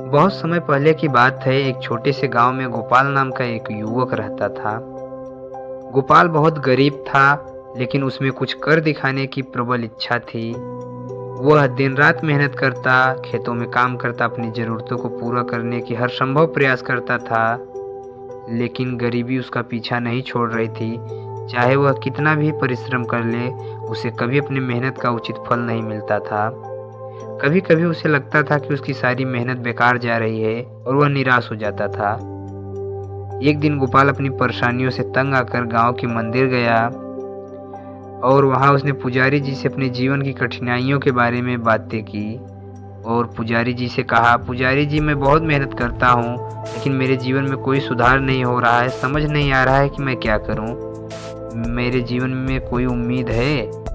बहुत समय पहले की बात है। एक छोटे से गांव में गोपाल नाम का एक युवक रहता था। गोपाल बहुत गरीब था, लेकिन उसमें कुछ कर दिखाने की प्रबल इच्छा थी। वह दिन रात मेहनत करता, खेतों में काम करता, अपनी ज़रूरतों को पूरा करने की हर संभव प्रयास करता था। लेकिन गरीबी उसका पीछा नहीं छोड़ रही थी। चाहे वह कितना भी परिश्रम कर ले, उसे कभी अपनी मेहनत का उचित फल नहीं मिलता था। कभी कभी उसे लगता था कि उसकी सारी मेहनत बेकार जा रही है और वह निराश हो जाता था। एक दिन गोपाल अपनी परेशानियों से तंग आकर गांव के मंदिर गया और वहां उसने पुजारी जी से अपने जीवन की कठिनाइयों के बारे में बातें की। और पुजारी जी से कहा, पुजारी जी, मैं बहुत मेहनत करता हूँ, लेकिन मेरे जीवन में कोई सुधार नहीं हो रहा है। समझ नहीं आ रहा है कि मैं क्या करूँ। मेरे जीवन में कोई उम्मीद है?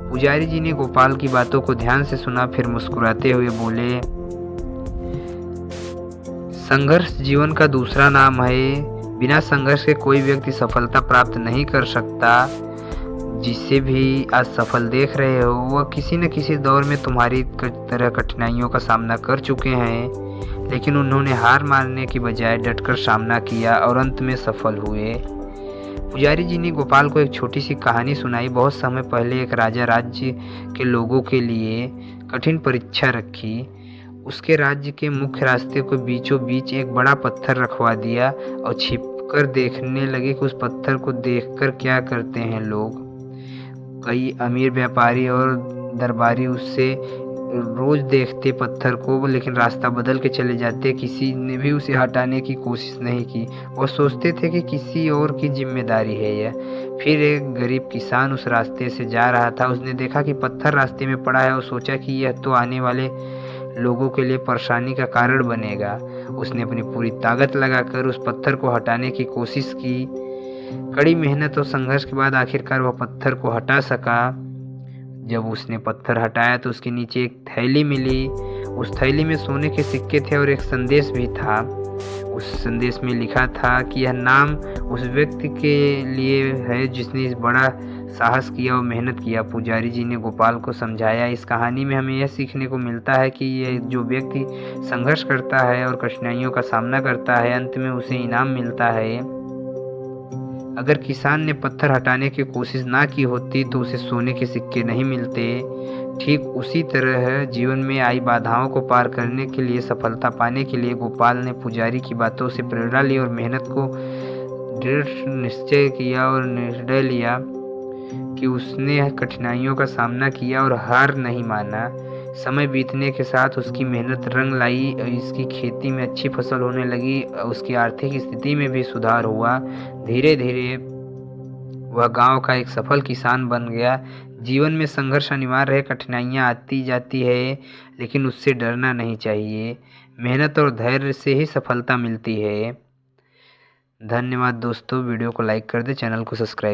पुजारी जी ने गोपाल की बातों को ध्यान से सुना, फिर मुस्कुराते हुए बोले, संघर्ष जीवन का दूसरा नाम है। बिना संघर्ष के कोई व्यक्ति सफलता प्राप्त नहीं कर सकता। जिसे भी आज सफल देख रहे हो, वह किसी न किसी दौर में तुम्हारी तरह कठिनाइयों का सामना कर चुके हैं, लेकिन उन्होंने हार मानने की बजाय डटकर सामना किया और अंत में सफल हुए। पुजारी जी ने गोपाल को एक छोटी सी कहानी सुनाई। बहुत समय पहले एक राजा राज्य के लोगों के लिए कठिन परीक्षा रखी। उसके राज्य के मुख्य रास्ते को बीचों बीच एक बड़ा पत्थर रखवा दिया और छिपकर देखने लगे कि उस पत्थर को देखकर क्या करते हैं लोग। कई अमीर व्यापारी और दरबारी उससे रोज देखते पत्थर को, लेकिन रास्ता बदल के चले जाते। किसी ने भी उसे हटाने की कोशिश नहीं की। वो सोचते थे कि किसी और की जिम्मेदारी है यह। फिर एक गरीब किसान उस रास्ते से जा रहा था। उसने देखा कि पत्थर रास्ते में पड़ा है और सोचा कि यह तो आने वाले लोगों के लिए परेशानी का कारण बनेगा। उसने अपनी पूरी ताकत लगाकर उस पत्थर को हटाने की कोशिश की। कड़ी मेहनत और संघर्ष के बाद आखिरकार वह पत्थर को हटा सका। जब उसने पत्थर हटाया तो उसके नीचे एक थैली मिली। उस थैली में सोने के सिक्के थे और एक संदेश भी था। उस संदेश में लिखा था कि यह नाम उस व्यक्ति के लिए है जिसने इस बड़ा साहस किया और मेहनत किया। पुजारी जी ने गोपाल को समझाया, इस कहानी में हमें यह सीखने को मिलता है कि यह जो व्यक्ति संघर्ष करता है और कठिनाइयों का सामना करता है, अंत में उसे इनाम मिलता है। अगर किसान ने पत्थर हटाने की कोशिश ना की होती तो उसे सोने के सिक्के नहीं मिलते। ठीक उसी तरह जीवन में आई बाधाओं को पार करने के लिए, सफलता पाने के लिए गोपाल ने पुजारी की बातों से प्रेरणा ली और मेहनत को दृढ़ निश्चय किया और निर्णय लिया कि उसने कठिनाइयों का सामना किया और हार नहीं माना। समय बीतने के साथ उसकी मेहनत रंग लाई, इसकी खेती में अच्छी फसल होने लगी, उसकी आर्थिक स्थिति में भी सुधार हुआ। धीरे धीरे वह गांव का एक सफल किसान बन गया। जीवन में संघर्ष अनिवार्य है, कठिनाइयां आती जाती है, लेकिन उससे डरना नहीं चाहिए। मेहनत और धैर्य से ही सफलता मिलती है। धन्यवाद दोस्तों। वीडियो को लाइक कर दें, चैनल को सब्सक्राइब